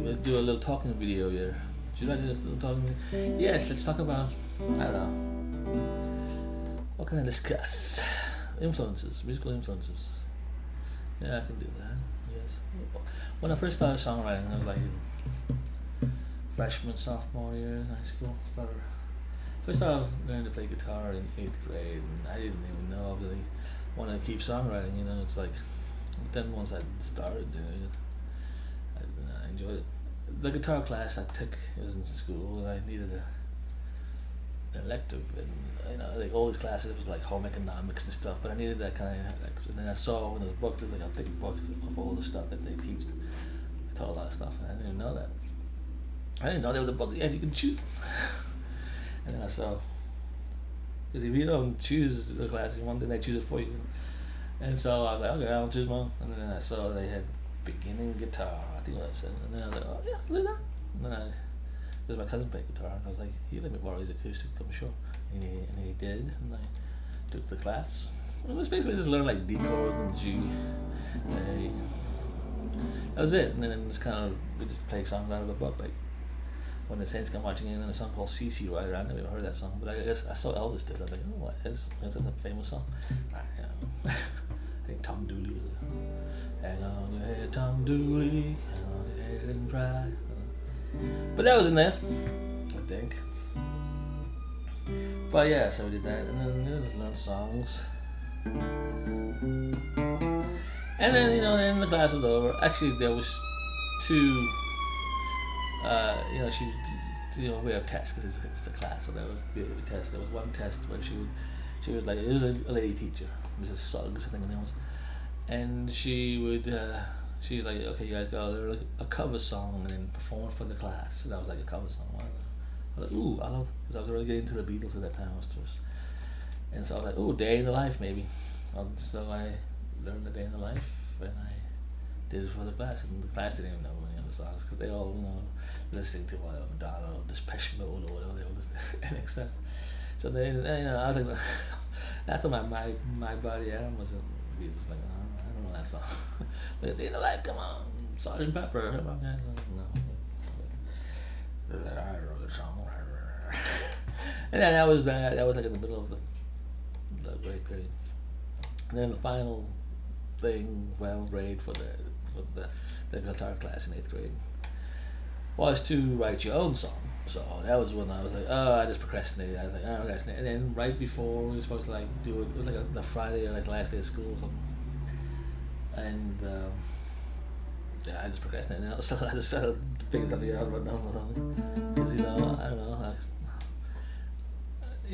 we'll do a little talking video here. Should I do a little talking video? Yes, let's talk about, I don't know, what can I discuss? Influences, musical influences. Yeah, I can do that. Yes. When I first started songwriting, I was like freshman, sophomore year in high school. First started learning to play guitar in 8th grade, and I didn't even know I really wanted to keep songwriting. You know, it's like, then once I started doing it, I enjoyed it. The guitar class I took was in school, and I needed an elective, and like all these classes was like home economics and stuff, but I needed that kind of. And then I saw in this book, there's like a thick book of all the stuff that they teach. I taught a lot of stuff, and I didn't even know that. I didn't know there was a book that you can choose. And then I saw, because if you don't choose the class you want, then they choose it for you. And so I was like, okay, I'll choose one. And then I saw they had beginning guitar, I think that's it. And then I was like, oh yeah, do that. And then because my cousin played guitar, and I was like, he let me borrow his acoustic, I'm sure. And he did, and I took the class. It was basically just learn like D chords and G, A. That was it. And then it's kind of, we just play songs out of a book, like When the Saints Come Marching In, and a song called CC Rider. I never even heard that song, but I guess I saw Elvis did it. I was like, oh, what is a famous song? I think Tom Dooley was it. Hang on your head, Tom Dooley, hang on your head and cry. But that was in there, I think. But yeah, so we did that, and then just learned songs. And then then the class was over. Actually, there was two. We have tests because it's the class, so there was a test. There was one test where she was like, it was a lady teacher, Mrs. Suggs, I think her name was, and she was like, okay, you guys gotta learn a cover song and then perform it for the class. So that was like a cover song. I was like, ooh, I love, because I was really getting into the Beatles at that time. And so I was like, ooh, Day in the Life maybe. So I learned the Day in the Life, and I did it for the class, and the class didn't even know any other songs because they all listening to Madonna or Depeche Mode or whatever they were listening to NXS. So I was like, after my body Adam was like, I don't know that song. But Day in the Life, come on, Sergeant Pepper, come on guys, no. I wrote the song. And then that was like in the middle of the grade period. And then the final grade for the guitar class in 8th grade was to write your own song. So that was when I was like, oh, I just procrastinated. I was like, oh, procrastinate. And then right before we were supposed to like do it, it was like the Friday or like the last day of school or something. And yeah, I just procrastinated. And so I just started figuring something out about or something. Because I don't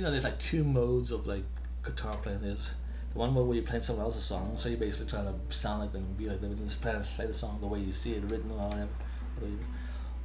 know. There's like two modes of like guitar playing. There's the one mode where you're playing someone else's song, so you're basically trying to sound like them and be like them, and just play the song the way you see it written or whatever.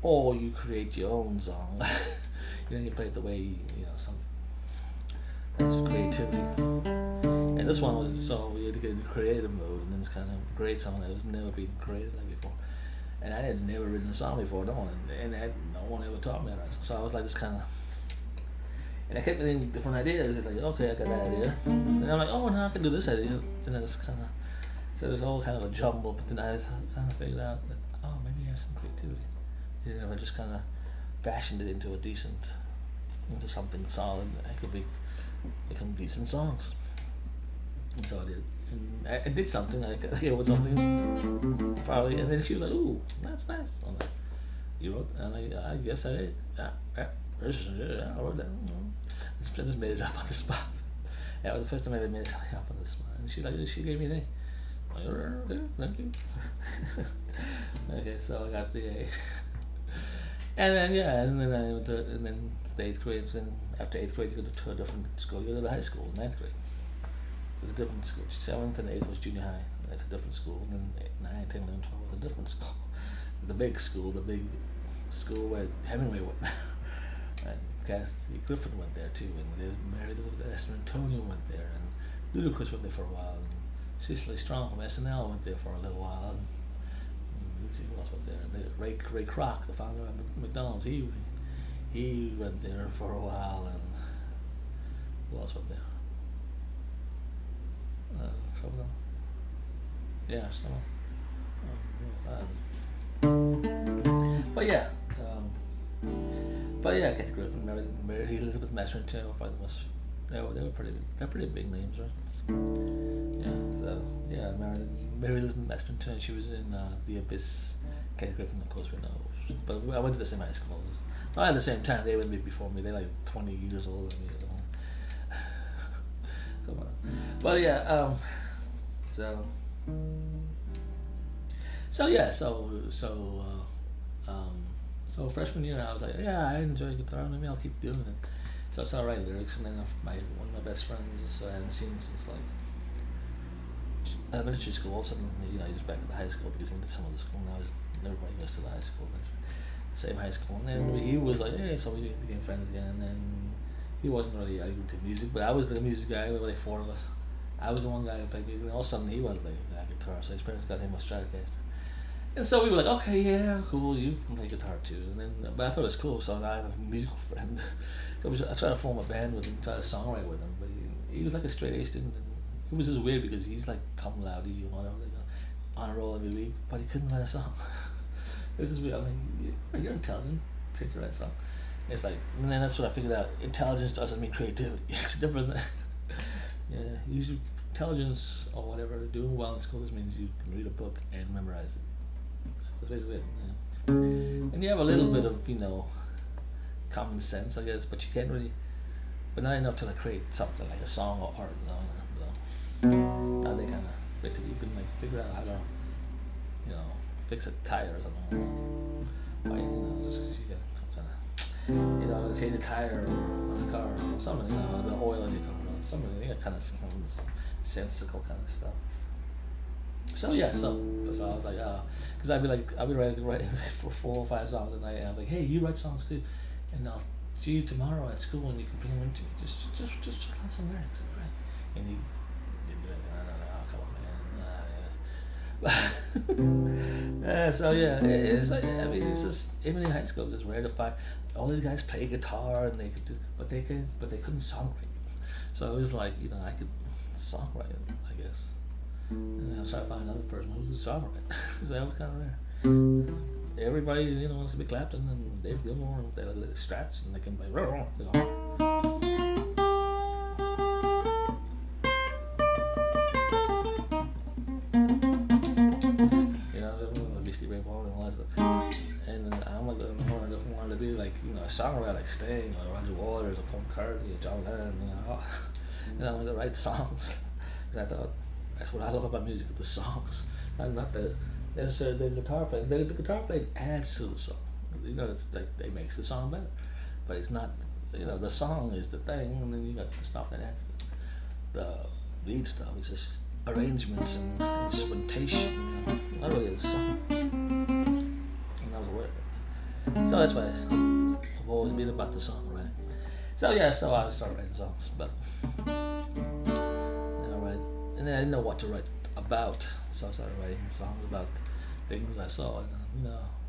Or you create your own song. You play it the way something. That's creativity. And this one was, so we had to get into creative mode, and then it's kind of create something that was never been created like before. And I had never written a song before, no one ever taught me that. So I was like this kind of. And I kept getting different ideas. It's like, okay, I got that idea. And I'm like, oh, now I can do this idea. And then it's kind of, so it was all kind of a jumble. But then I kind of figured out that, oh, maybe I have some creativity. I just kind of fashioned it into something solid. I could become decent songs. And so I did. And I did something. I came up with something, probably. And then she was like, ooh, that's nice. I'm like, you wrote? And I'm like, I guess I did. Yeah. I wrote that. I just made it up on the spot. That was the first time I ever made something up on the spot. And she gave me an A. I'm like, okay, thank you. Okay, so I got the A. And then I went to, and then the 8th grade. And after 8th grade, you go to a different school. You go to the high school, 9th grade. It was a different school. 7th and 8th was junior high. That's a different school. And then 9, 10, 11, 12 was a different school. The big school where Hemingway went. And Kathy Griffin went there too, and Mary Esther Antonio went there, and Ludacris went there for a while, and Cicely Strong from SNL went there for a little while, and let's see who else went there. And Ray Kroc, the founder of McDonald's, he went there for a while, and who else went there? Someone. Yeah, someone. But yeah, um, but yeah, Kathy Griffin, Mary Elizabeth Messington, I find them was they're pretty big names, right? Yeah, so yeah, Mary Elizabeth Messington, she was in The Abyss. Kathy Griffin, of course, we know, but I went to the same high school. Not at the same time, they went before me. They're like 20 years older than me. So, but yeah, so yeah, so freshman year, I was like, yeah, I enjoy guitar. Maybe I'll keep doing it. So I started writing lyrics, and then one of my best friends I hadn't seen since like elementary school. Suddenly, he was back at the high school because he went to some other school. Now everybody goes to the high school, same high school. And then he was like, hey, so we became friends again. And then he wasn't really into music, but I was the music guy. We were like four of us. I was the one guy who played music. And all of a sudden, he wanted to play guitar, so his parents got him a Stratocaster. And so we were like, okay, yeah, cool, you can play guitar too. And then, but I thought it was cool, so now I have a musical friend. So I tried to form a band with him, try to songwrite with him, but he was like a straight A student. And it was just weird because he's like cum laude, whatever, on a roll every week, but he couldn't write a song. It was just weird. I'm like, you're intelligent, take to write a song. And it's like, and then that's what I figured out. Intelligence doesn't mean creativity. It's different. Yeah, usually intelligence or whatever, doing well in school just means you can read a book and memorize it. That's basically it. Yeah. And you have a little bit of, common sense, I guess, but you can't really, but not enough to like create something like a song or art. Now they kind of, you can like figure out how to, fix a tire or something. Why, just because you get some kind of, change a tire on a car or something, the oil in your car, something, kind of sensical kind of stuff. So yeah, so I was like, because I'd be writing for 4 or 5 songs a night, and I'm like, hey, you write songs too, and I'll see you tomorrow at school, and you can bring them into me. Just check out some lyrics, right? And he didn't do anything. I don't know, come on, man. So yeah, it's like, I mean, it's just even in high school, it's just rare to find all these guys play guitar and they could do, but they couldn't songwrite. So it was like, I could songwrite, I guess. And I was trying to find another person who could songwrite. So that was kind of rare. Everybody, wants to be Clapton and Dave Gilmour with their little strats, and they can play. The Beastie Ray Vaughan and all that stuff. And I'm like, I wanted to be like, a songwriter like Sting or Roger Waters or Paul McCartney or John Lennon, and I wanted to write songs. Because I thought that's what I love about music, the songs, not the guitar playing. The guitar playing adds to the song. It's like it makes the song better, but it's not. The song is the thing, and then you got the stuff that adds the lead stuff. It's just arrangements and instrumentation. Not really the song. And that was weird. So that's why I've always been about the song, right? So yeah, so I started writing songs, but. And then I didn't know what to write about, so I started writing songs about things I saw. And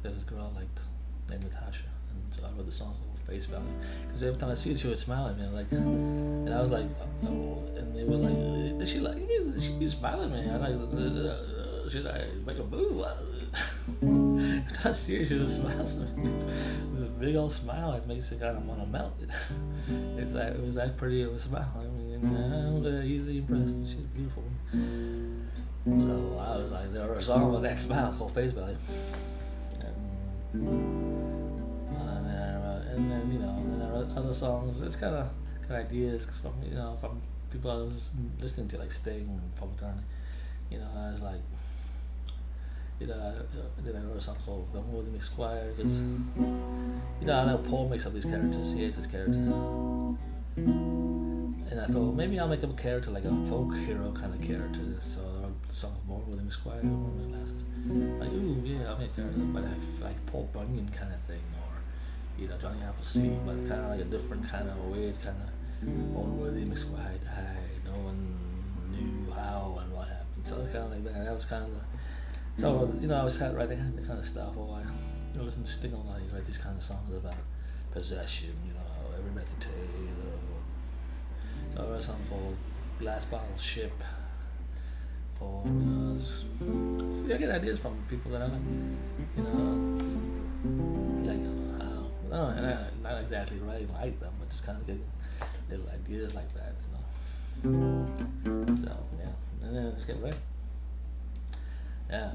there's this girl I liked named Natasha, and so I wrote the song called Face Value. Because every time I see her, she would smile at me, and I was like, oh, and it was like, did she like me? She keeps smiling at me. I'm like, should I make a move? I'm not serious. She just smiles at me. This big old smile, it makes you kind of want to melt. It was that pretty of a smile. I mean, I'm easily impressed. She's beautiful. So I was like, there was a song with that smile called Face Value. And then I wrote other songs. It's kind of ideas from from people I was listening to, like Sting and Paul McCartney. I was like, then I wrote a song called "Don't Worry, Mix Choir" because I know Paul makes up these characters. He hates his characters. And I thought maybe I'll make up a character like a folk hero kind of character. So I wrote a song more with him Esquire on my glasses. Like, ooh, yeah, I'll make a character, but like Paul Bunyan kind of thing, or Johnny Appleseed, but kind of like a different kind of weird kind of unworthy mixed white died. No one knew how and what happened. So kind of like that. That was kind of so I was kind of writing that kind of stuff. Or I listen to Sting a lot. He write these kind of songs about possession. Every meditate. So I wrote a song called Glass Bottle Ship. Or, see, I get ideas from people that I like. exactly writing like them, but just kind of getting little ideas like that, you know. So yeah, and then just get right. Yeah.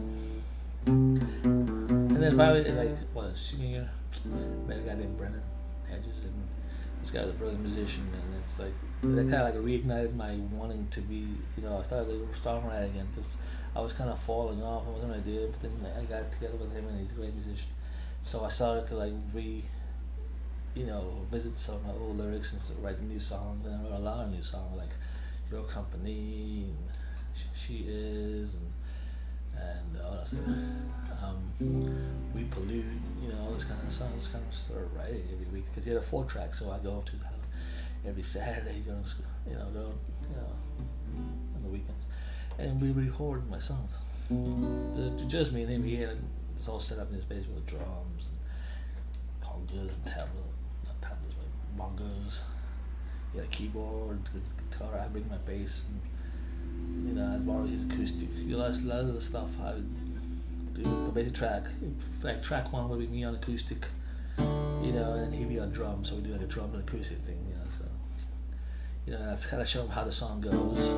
And then finally, like, what, senior year, met a guy named Brennan Hedges, and this guy was a brilliant musician, and it's like that kind of like reignited my wanting to be, you know, I started songwriting again because I was kind of falling off on what I did, but then I got together with him, and he's a great musician, so I started to like you know, visit some of my old lyrics and write new songs, and I wrote a lot of new songs like Your Company, and She Is, and what else? We Pollute, you know, all this kind of songs. Kind of started writing every week because he had a 4 track, so I go up to his house every Saturday during school, you know, on the weekends, and we record my songs. Just me and him. He had it's all set up in his basement with drums and congas and not tablets, but bongos. He had a keyboard, guitar. I bring my bass, and you know, I'd borrow his acoustic. You know, a lot of the stuff I would do the basic track. Like track 1 would be me on acoustic, you know, and then he'd be on drums. So we do like a drum and acoustic thing, you know. So you know, that's kind of show him how the song goes,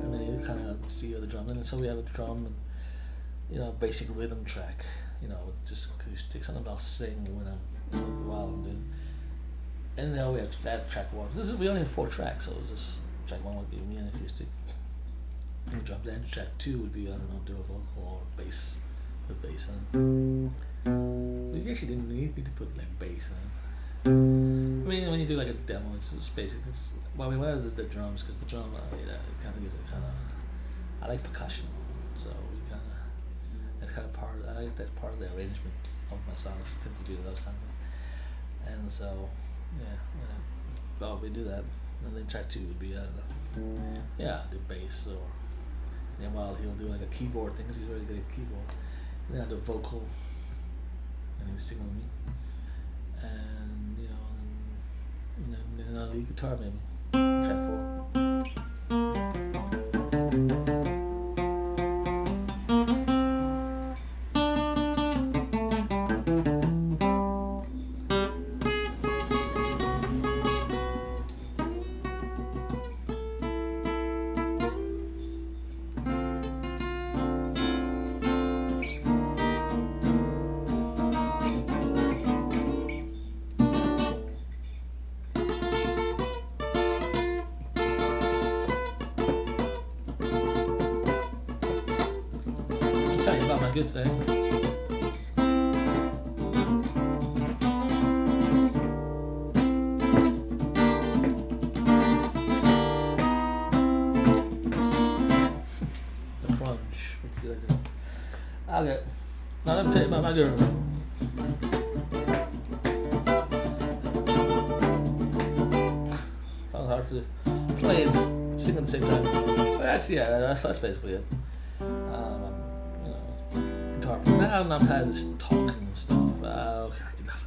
and then he kind of see the drum. And so we have a drum and, you know, basic rhythm track, you know, with just acoustic. Sometimes I'll sing while I'm doing. And then we have that track 1. We only have 4 tracks, so it's just track 1 would be me and acoustic. And drums. Then track 2 would be, I don't know, do a vocal or bass with bass on. We actually didn't need to put like bass on. I mean, when you do like a demo, it's basic. Well, we have the drums because the drum, you know, it kind of gives it kind of. I like percussion, so we kind of. That's kind of part. I like that part of the arrangement of my songs tend to be those kind of. And so, well, we do that, and then track 2 would be, I don't know, yeah, do bass or. And then while he'll do like a keyboard thing, because he's really good at keyboard. And then I do vocal, and he's singing with me, and you know, and then I'll lead guitar maybe. Track 4. Tell you about my good thing. The crunch. Okay. Now let me tell you about my girl. Sounds hard to play and sing at the same time. But that's basically it. Now I'm not tired of this talking stuff. Okay, enough.